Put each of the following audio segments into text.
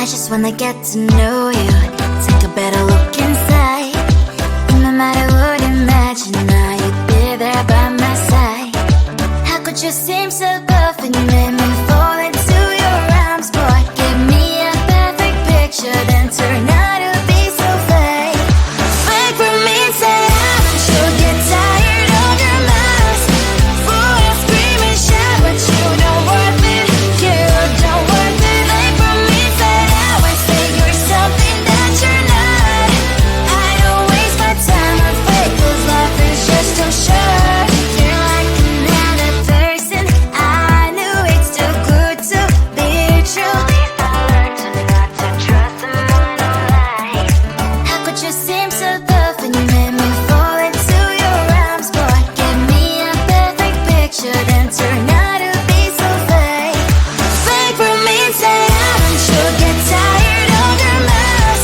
just wanna get to know you, take a better look inside. And no matter what, imagine now you'd be there by my side. How could you seem so perfect, you made me fall into your arms, boy. Give me a perfect picture, then turn out to be so fake. Fake for me, say you'll get tired of your mess. Fool, you scream and shout, but you don't worth it. You don't worth it. Fake for me, say you're something that you're not. I don't waste my time on fake, 'cause life is just too short. You're like another person. I knew it's too good to be true. I learned to not to trust someone online. How could you seem so tough and you made me fall into your arms, boy? Give me a perfect picture, then turn out to be so fake. Fake for me, say you'll get tired of your mess.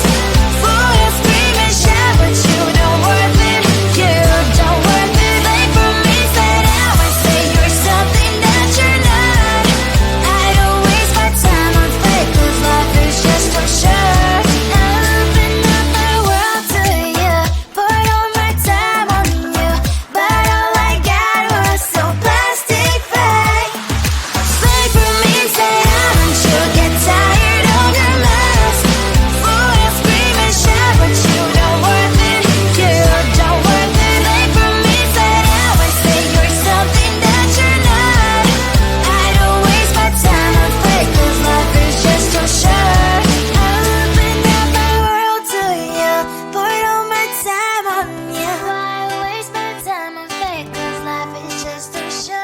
Fool, you scream and shout, but you don't worth it. You don't worth it. Fake for me, say you're something that you're not. I don't waste my time on fake, 'cause life is just too short. I open up my world to you, poured all my time on you, but all I got was so plastic fake. Fake for me, say you'll get tired of your mess. Fool, you scream and shout, but you don't worth it. You don't worth it. Fake for me, say you're something that you're not. I don't waste my time on fake, 'cause life is just too short. I opened up my world to you, poured all my time on you. Why waste my time on fake, 'cause life is just too short.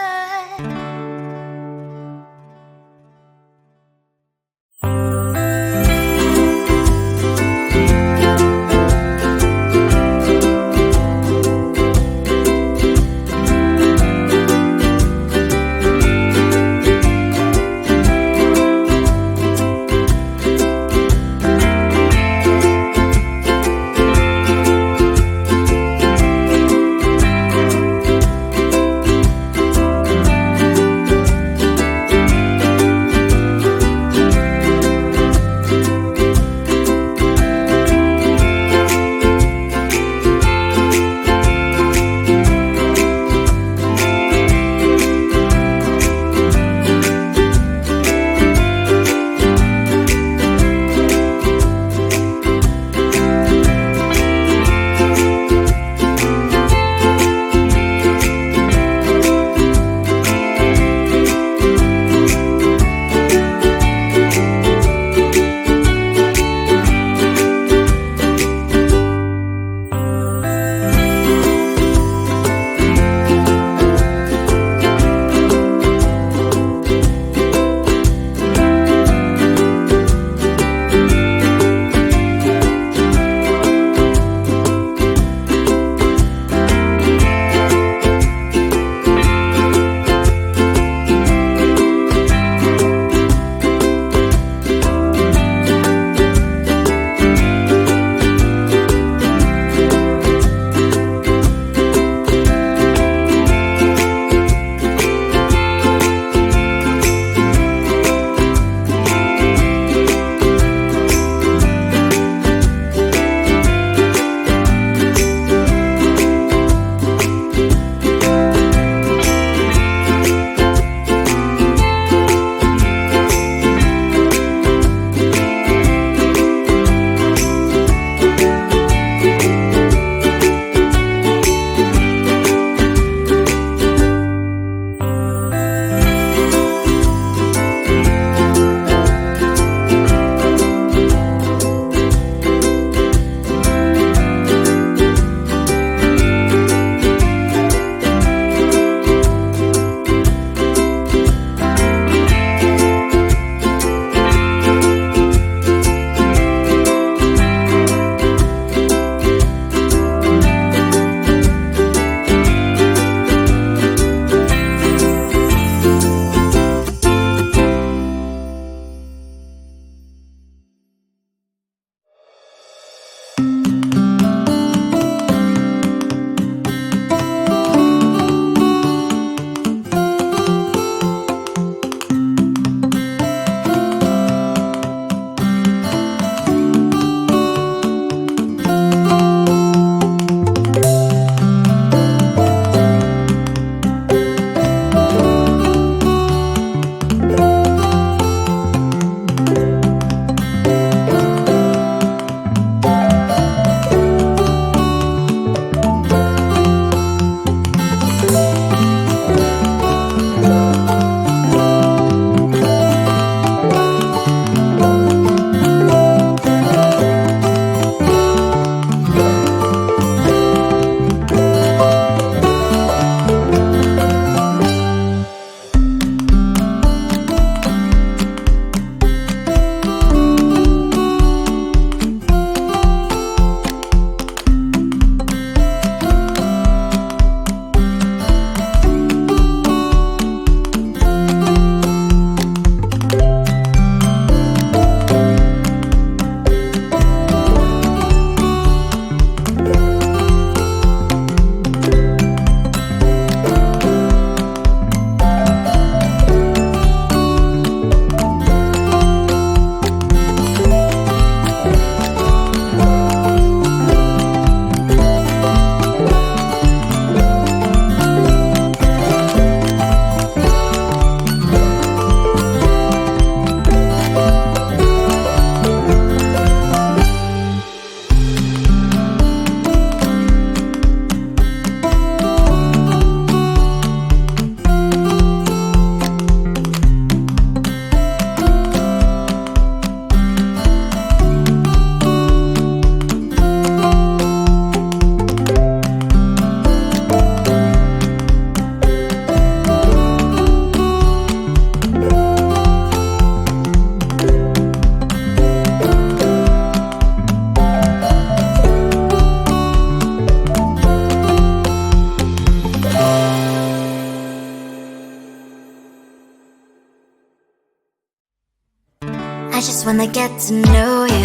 when they get to know you,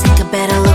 take a better look